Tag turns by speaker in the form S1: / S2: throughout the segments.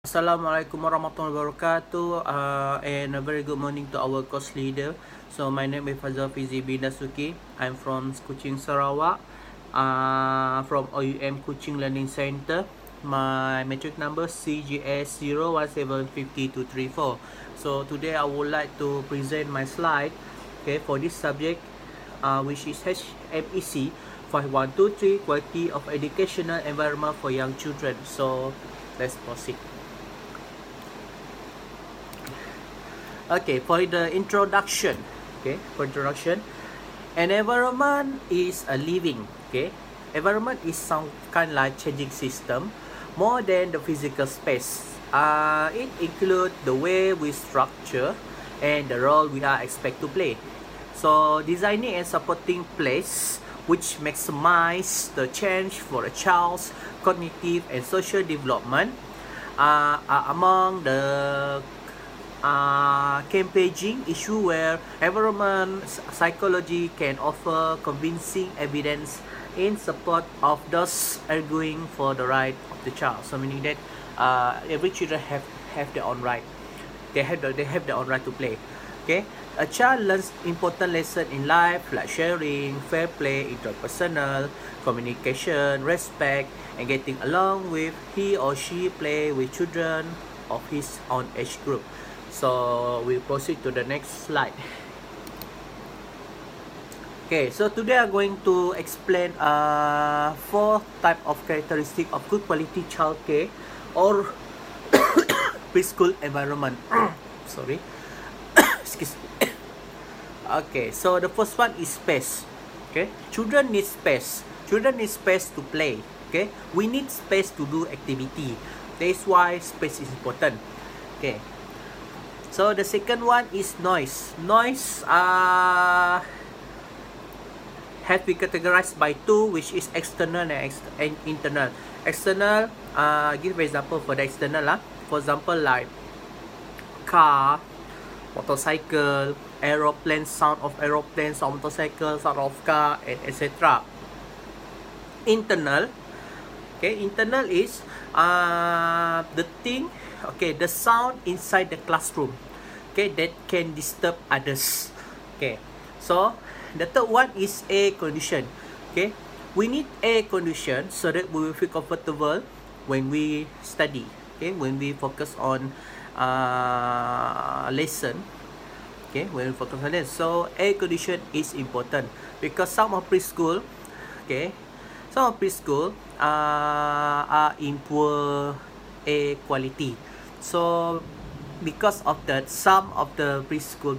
S1: Assalamualaikum warahmatullahi wabarakatuh, and a very good morning to our course leader. So my name is Faizul Hafizzie bin Dasuki. I'm from Kuching, Sarawak, from OUM Kuching Learning Center. My matric number CGS 0175234. So today I would like to present my slide, okay, for this subject, which is HMEC 5123, Quality of Educational Environment for Young Children. So let's proceed. Okay, for the introduction, an environment is a living, environment is some kind like changing system more than the physical space. It includes the way we structure and the role we are expected to play. So designing and supporting place which maximize the change for a child's cognitive and social development are among the campaigning issue where environment psychology can offer convincing evidence in support of those arguing for the right of the child. So meaning that every children have their own right. They have their own right to play. Okay, a child learns important lessons in life like sharing, fair play, interpersonal communication, respect, and getting along with he or she play with children of his own age group. So we proceed to the next slide. Okay, so today I'm going to explain 4 type of characteristic of good quality childcare or preschool environment. Sorry. Excuse me. Okay, so the first one is space. Okay, children need space. Children need space to play. Okay, we need space to do activity. That's why space is important. Okay. So the second one is noise. Noise have been categorized by 2, which is external and internal. External, give example for the external. For example, like car, motorcycle, aeroplane, sound of aeroplane, sound of motorcycle, sound of car, and etc. Internal, internal is the thing, the sound inside the classroom, that can disturb others. So the third one is air condition. We need air condition so that we will feel comfortable when we study, when we focus on lesson, when we focus on lesson. So air condition is important because some of preschool are in poor air quality. So because of that, some of the preschool,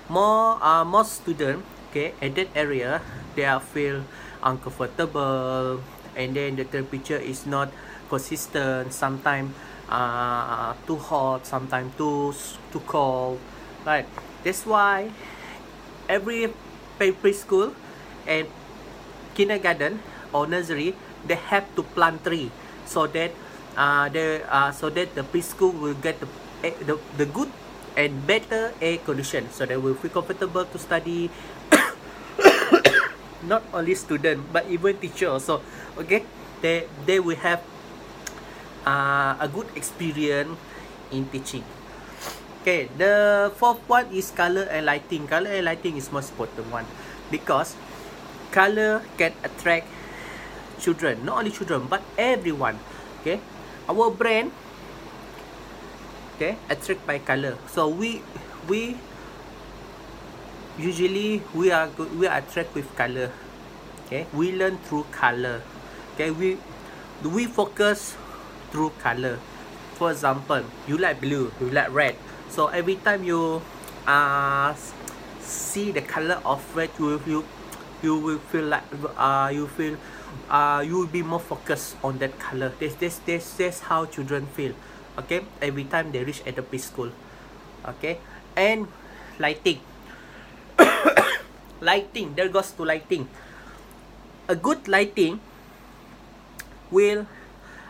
S1: more students, at that area, they feel uncomfortable, and then the temperature is not consistent. Sometimes too hot, sometimes too cold, right? That's why every preschool and kindergarten or nursery, they have to plant tree so that the preschool will get the good and better air condition, so they will feel comfortable to study. Not only student but even teacher also. They will have a good experience in teaching. The fourth one is color and lighting. Color and lighting is most important one because color can attract children, not only children but everyone. Our brain attract by color. So we usually we are attract with color. We learn through color. We focus through color. For example, you like blue, you like red. So every time you see the color of red, you will feel like you will be more focused on that color. That's how children feel. Every time they reach at the preschool. And lighting. Lighting, there goes to lighting. A good lighting will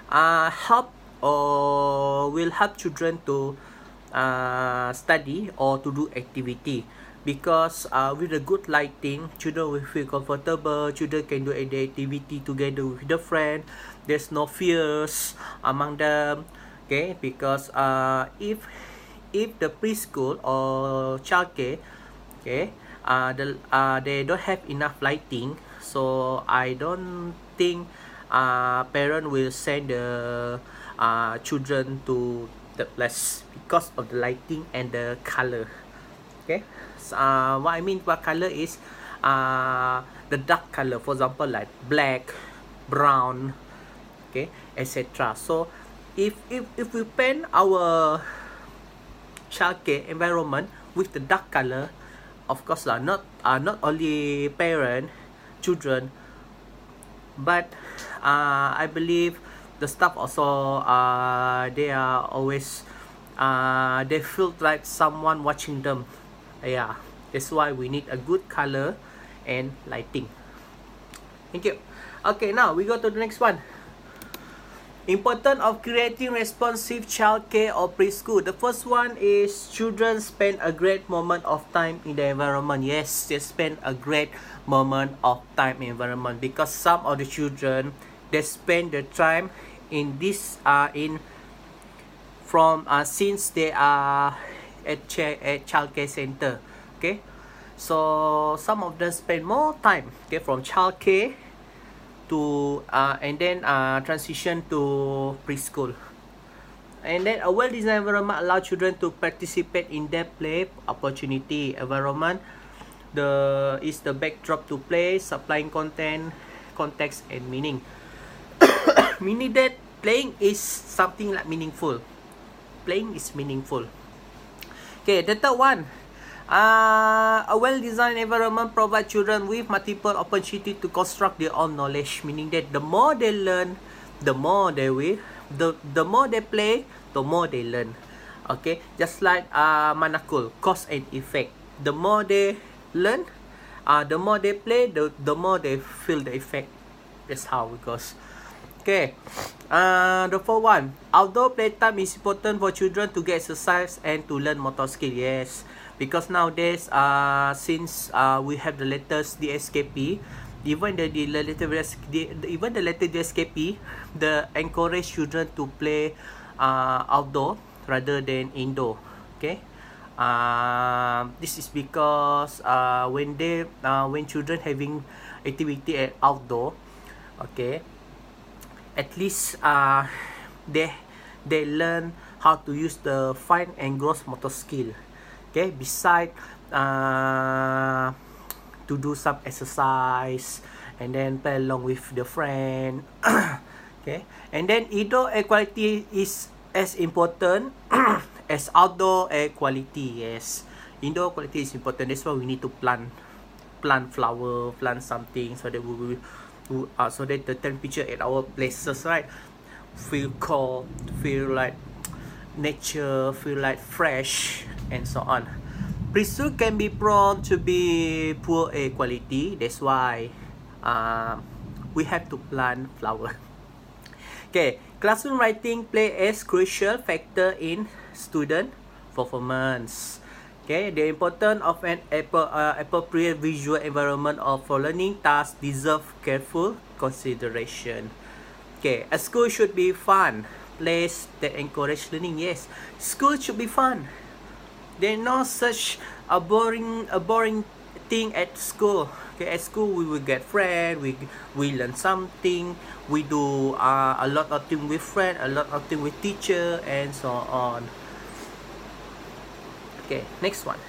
S1: help children to study or to do activity. because with a good lighting, children will feel comfortable, children can do any activity together with the friend, there's no fears among them. Okay, because if the preschool or childcare, okay, they don't have enough lighting, so I don't think parent will send the children to the place because of the lighting and the color. Okay, so, what I mean by color is the dark color, for example like black, brown, okay, etc. So if we paint our childcare environment with the dark color, of course not only parent, children, but I believe the staff also they are always they feel like someone watching them. Yeah, that's why we need a good color and lighting. Thank you. Okay, now we go to the next one. Importance of creating responsive childcare or preschool. The first one is children spend a great moment of time in the environment. Yes, they spend a great moment of time in environment, because some of the children, they spend the time in this since they are at childcare center. Okay, so some of them spend more time, okay, from childcare to and then transition to preschool. And then a well-designed environment allow children to participate in their play opportunity. Environment is the backdrop to play, supplying content, context, and meaning. Meaning that playing is something like meaningful. Playing is meaningful. Okay, the third one. A well-designed environment provides children with multiple opportunities to construct their own knowledge. Meaning that the more they learn, the more they will, the more they play, the more they learn. Okay, just like manakul, cause and effect. The more they learn, the more they play, the more they feel the effect. That's how it goes. Okay, the fourth one, outdoor playtime is important for children to get exercise and to learn motor skill. Yes, because nowadays since we have the latest DSKP, even the latest DSKP, the encourage children to play outdoor rather than indoor. Okay, this is because when children having activity at outdoor, okay, at least they learn how to use the fine and gross motor skill. Okay, beside to do some exercise and then play along with the friend. Okay, and then indoor air quality is as important as outdoor air quality. Yes, indoor quality is important. That's why we need to plant flower, plant something, so that so that the temperature at our places, right, feel cold, feel like nature, feel like fresh, and so on. Preschool can be prone to be poor air quality. That's why we have to plant flower. Okay, classroom writing play a crucial factor in student performance. Okay, the importance of an appropriate visual environment for learning tasks deserve careful consideration. Okay, a school should be fun, place that encourage learning. Yes, school should be fun. There's no such a boring thing at school. Okay, at school we will get friends, we learn something, we do a lot of things with friends, a lot of things with teacher, and so on. Okay, next one.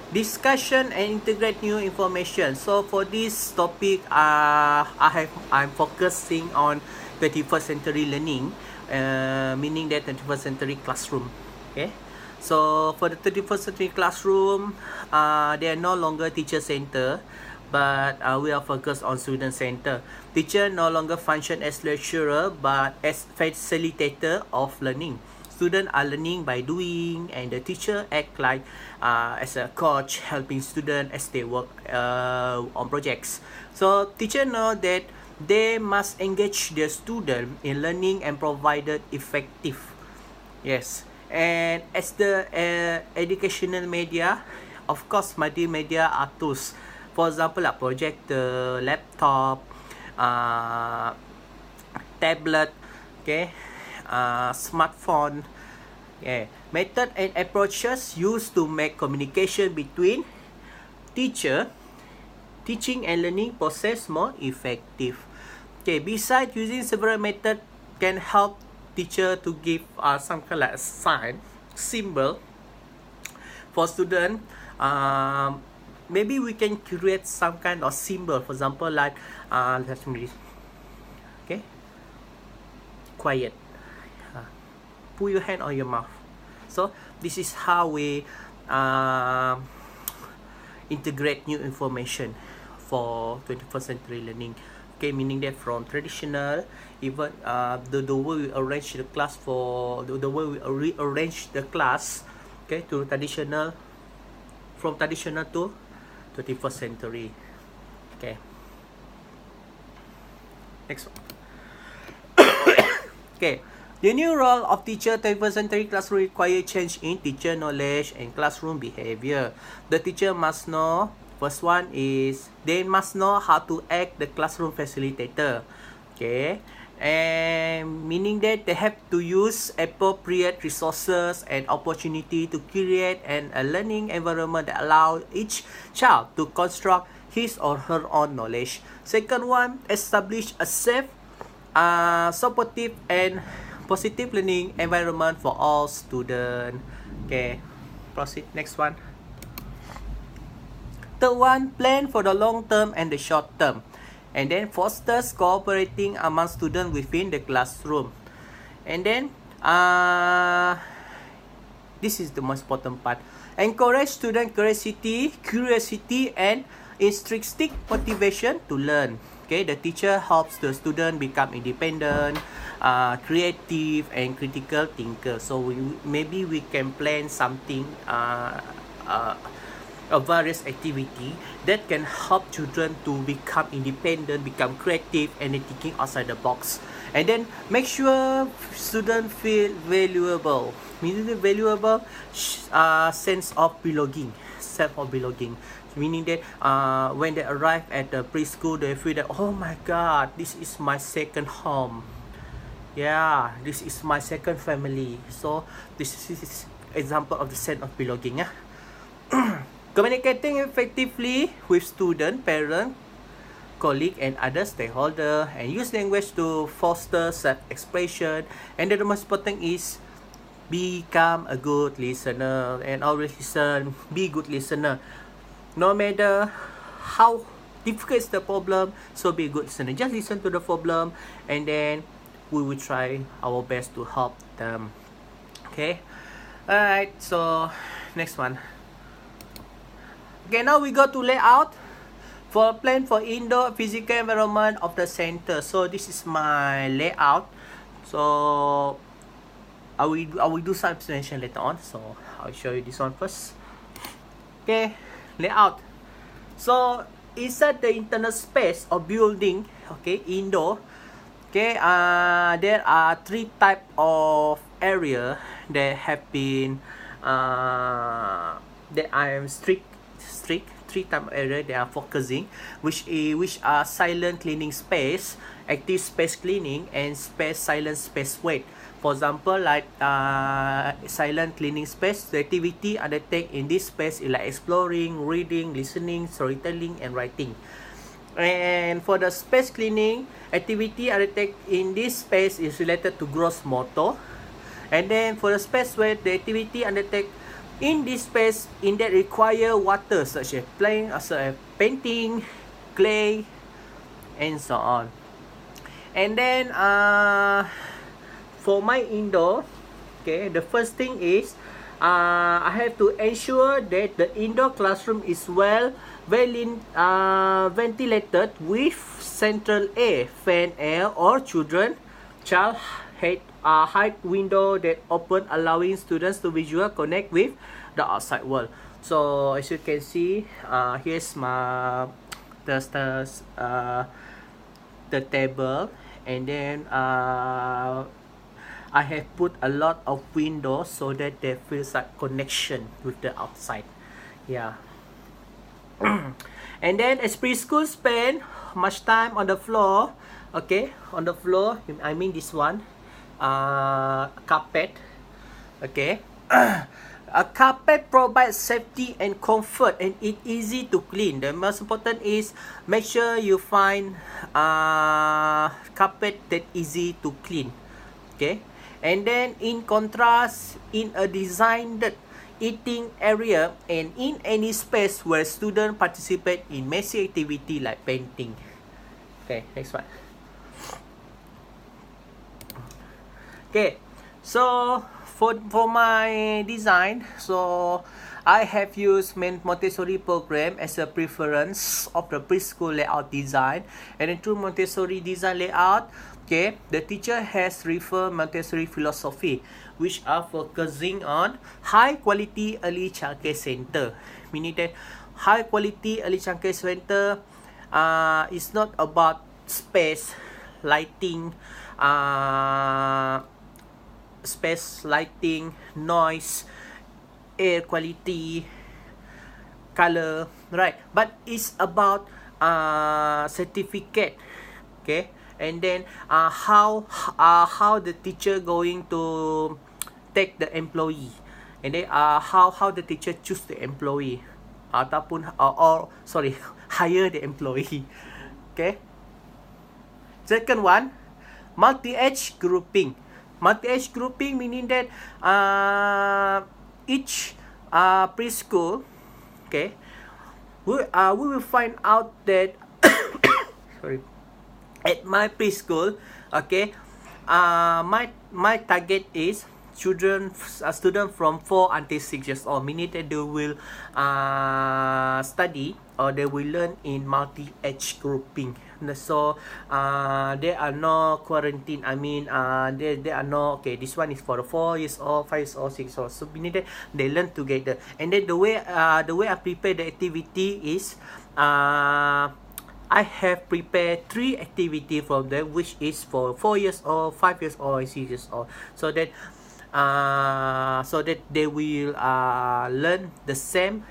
S1: Discussion and integrate new information. So for this topic, I'm focusing on 21st century learning, meaning that 21st century classroom. Okay, so for the 21st century classroom, they are no longer teacher center, but we are focused on student center. Teacher no longer function as lecturer, but as facilitator of learning. Students are learning by doing, and the teacher act like as a coach, helping students as they work on projects. So teacher know that they must engage their student in learning and provided effective. Yes, And as the educational media, of course, multimedia are tools. For example, a projector, laptop, tablet, okay, smartphone. Okay. Method and approaches used to make communication between teaching and learning process more effective. Okay, besides using several methods can help teacher to give some kind of like a sign, symbol for student. Maybe we can create some kind of symbol. For example, like let me, okay, quiet. Put your hand on your mouth. So this is how we integrate new information for 21st century learning. Okay, meaning that from traditional, even the way we arrange the class for the way we rearrange the class, okay, to traditional, from traditional to 21st century. Okay, next one. Okay, the new role of teacher 21st century classroom require change in teacher knowledge and classroom behavior. The teacher must know, first one is they must know how to act the classroom facilitator. Okay, and meaning that they have to use appropriate resources and opportunity to create a learning environment that allow each child to construct his or her own knowledge. Second one, establish a safe, supportive and positive learning environment for all students. Okay, proceed, next one. Third one, plan for the long term and the short term, and then fosters cooperating among students within the classroom. And then this is the most important part, encourage student curiosity and intrinsic motivation to learn. Okay, the teacher helps the student become independent, creative and critical thinker. So maybe we can plan something, a various activity that can help children to become independent, become creative and thinking outside the box. And then make sure students feel valuable, meaning the valuable sense of belonging, meaning that when they arrive at the preschool, they feel that, oh my god, this is my second home. Yeah, this is my second family. So this is example of the sense of belonging. Communicating effectively with student, parent, colleague and other stakeholder, and use language to foster self-expression. And the most important is become a good listener, and always listen, be good listener. No matter how difficult is the problem, so be a good listener. Just listen to the problem and then we will try our best to help them. Okay, alright, so next one. Okay, now we go to layout for plan for indoor physical environment of the center. So this is my layout. So I will do some explanation later on. So I'll show you this one first. Okay, layout. So inside the internal space of building, okay, indoor, okay, there are three type of area that have been that I am three type of area they are focusing, which are silent cleaning space, active space cleaning, and silent space weight. For example, like silent cleaning space, the activity undertaken in this space is like exploring, reading, listening, storytelling, and writing. And for the space cleaning, activity undertaken in this space is related to gross motor. And then for the space weight, the activity undertaken in this space in that require water, such as playing, painting, clay, and so on. And then for my indoor, okay, the first thing is I have to ensure that the indoor classroom is well ventilated with central air, fan air, or child height window that open, allowing students to visual connect with the outside world. So as you can see, here's my the table, and then I have put a lot of windows so that there feels like connection with the outside. Yeah. And then as preschool spend much time on the floor, okay, on the floor, I mean this one, carpet, okay. A carpet provides safety and comfort and it's easy to clean. The most important is make sure you find carpet that easy to clean, okay. And then in contrast, in a designed eating area and in any space where students participate in messy activity like painting. Okay, next one. Okay, so for my design, so I have used Montessori program as a preference of the preschool layout design, and then through Montessori design layout, okay, the teacher has referred Montessori philosophy, which are focusing on high quality early childcare center. Meaning that high quality early childcare center is not about space, lighting, noise, air quality, color, right? But it's about certificate, okay? And then how the teacher going to take the employee, and then how the teacher choose the employee, ataupun hire the employee, okay? Second one, multi-age grouping. Multi-age grouping meaning that each preschool, okay, we will find out that sorry, at my preschool, okay, my target is student from 4 until 6 years old, meaning that they will study or they will learn in multi-age grouping. So there are no quarantine. I mean, there are no, okay, this one is for the 4 years old, 5 years old, 6 years old. So meaning that they learn together. And then the way I prepare the activity is I have prepared 3 activities from them, which is for 4 years old, 5 years old, and 6 years old, so that they will learn the same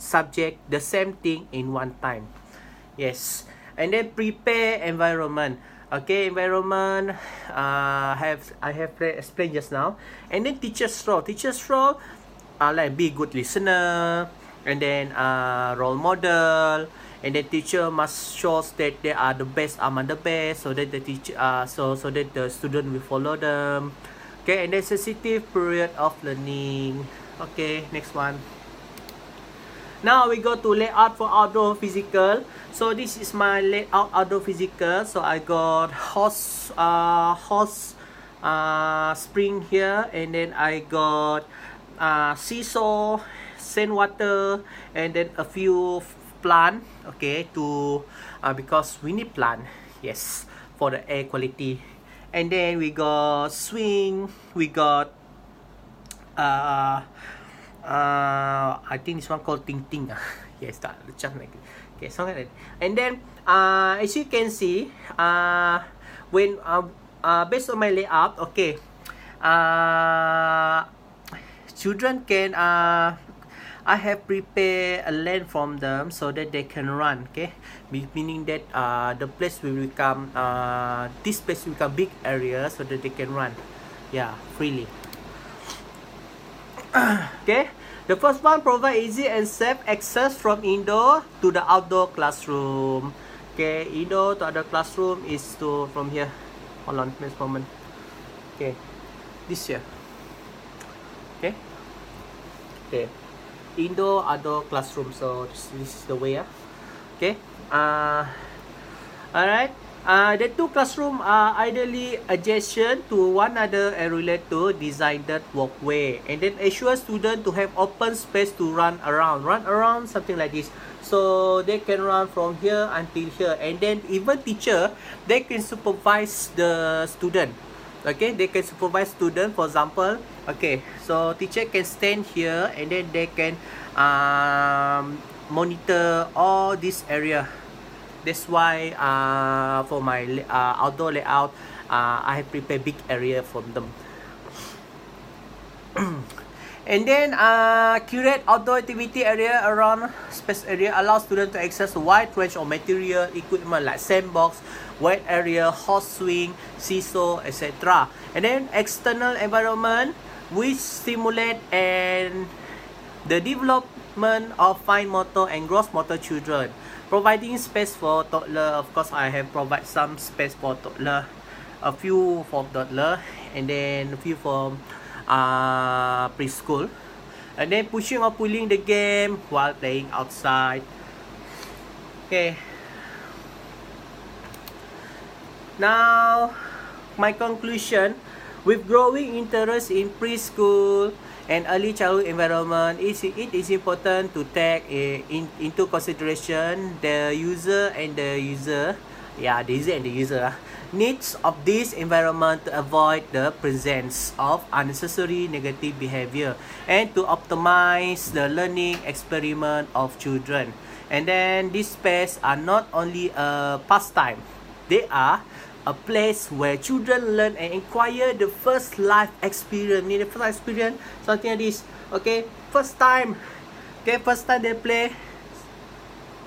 S1: subject, the same thing in one time. Yes. And then prepare environment. Okay, environment I have explained just now. And then teacher's role. Teacher's role like be good listener, and then role model, and then teacher must show that they are the best among the best, so that the teacher so that the student will follow them. Okay, and then sensitive period of learning. Okay, next one. Now we go to layout for outdoor physical. So this is my layout outdoor physical. So I got horse spring here, and then I got seesaw, sand water, and then a few plant. Okay, to because we need plant. Yes, for the air quality. And then we got swing. We got I think this one called Ting Ting. Yes, that just like okay, something like that. And then as you can see, when based on my layout, okay, children can I have prepared a land from them so that they can run. Okay, meaning that the place will become this place will become big area so that they can run, yeah, freely. Okay, the first one provide easy and safe access from indoor to the outdoor classroom. Okay, indoor to outdoor classroom is from here. Hold on, next moment. Okay, this here. Okay, okay, indoor outdoor classroom. So this is the way. Okay, alright. The two classrooms are ideally adjacent to one another and relate to designed walkway, and then assure students to have open space to run around, something like this. So they can run from here until here, and then even teacher, they can supervise the student. Okay, they can supervise student. For example, okay, so teacher can stand here, and then they can monitor all this area. That's why for my outdoor layout, I have prepared big area for them. And then curate outdoor activity area around space area allows students to access a wide range of material equipment like sandbox, wet area, horse swing, seesaw, etc. And then external environment which stimulate and the development of fine motor and gross motor children. Providing space for toddler, of course I have provide some space for toddler, a few for toddler, and then a few for preschool. And then pushing or pulling the game while playing outside. Okay. Now, my conclusion, with growing interest in preschool and early childhood environment, it is important to take into consideration the user and the user needs of this environment to avoid the presence of unnecessary negative behavior and to optimize the learning experiment of children. And then these space are not only a pastime, they are a place where children learn and acquire the first life experience. The first experience, something like this. Okay, first time they play,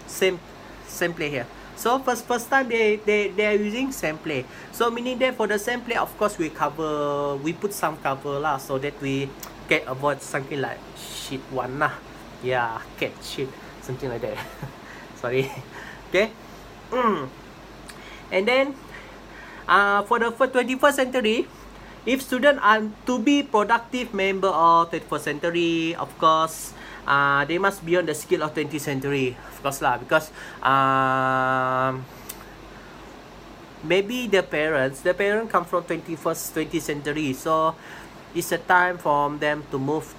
S1: same play here. So first time they are using same play. So meaning that for the same play, of course we put some cover lah, so that we can avoid something like shit one lah. Yeah, cat shit, something like that. Sorry. Okay. And then for the 21st century, if students are to be productive member of 21st century, of course, they must be on the skill of 20th century, of course lah, because maybe the parents come from 20th century, so it's a time for them to move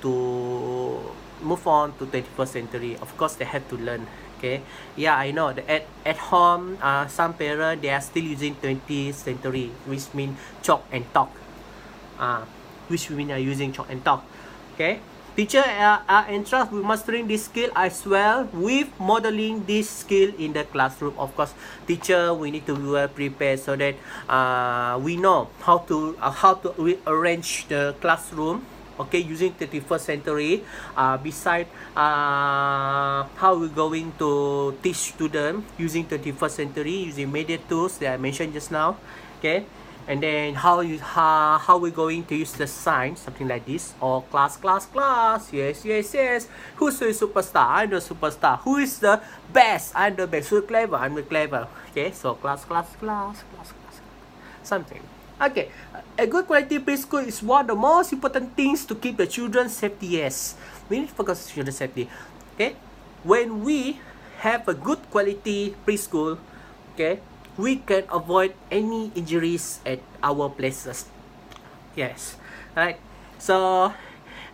S1: on to 21st century. Of course, they have to learn. Okay, yeah, I know that at home, some parents they are still using 20th century, which mean chalk and talk. Which mean are using chalk and talk. Okay. Teacher are entrusted with mastering this skill as well with modeling this skill in the classroom. Of course, teacher, we need to be well prepared so that we know how to arrange the classroom. Okay, using 21st century. Beside how we're going to teach students using 21st century using media tools that I mentioned just now. Okay. And then how we're going to use the sign, something like this, or class. Yes. Who's the superstar? I'm the superstar. Who is the best? I'm the best. Who's clever? I'm the clever. Okay, so class. Something. Okay, a good quality preschool is one of the most important things to keep the children's safety. Yes, we need to focus on children's safety. Okay, when we have a good quality preschool, okay, we can avoid any injuries at our places. Yes, right. So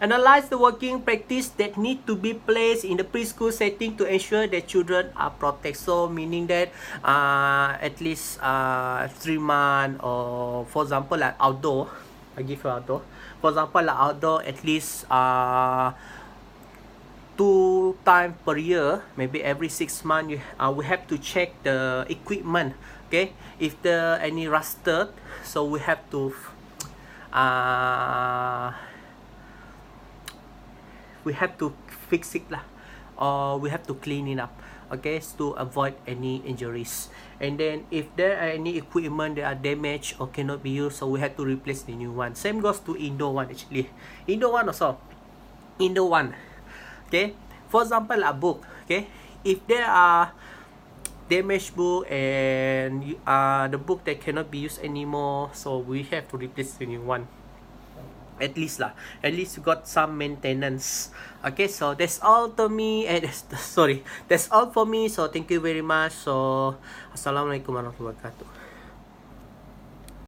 S1: analyze the working practice that need to be placed in the preschool setting to ensure that children are protected. So meaning that at least 3 months, or for example like outdoor, I give you outdoor. For example like outdoor, at least 2 times per year, maybe every 6 months, we have to check the equipment. Okay, if there any rusted, so we have to fix it lah, or we have to clean it up. Okay, to avoid any injuries. And then if there are any equipment that are damaged or cannot be used, so we have to replace the new one. Same goes to indoor one actually. Indoor one. Okay, for example a book. Okay, if there are damaged book and the book that cannot be used anymore, so we have to replace the new one. At least you got some maintenance. Okay, so that's all to me. That's all for me. So thank you very much. So assalamualaikum warahmatullahi wabarakatuh.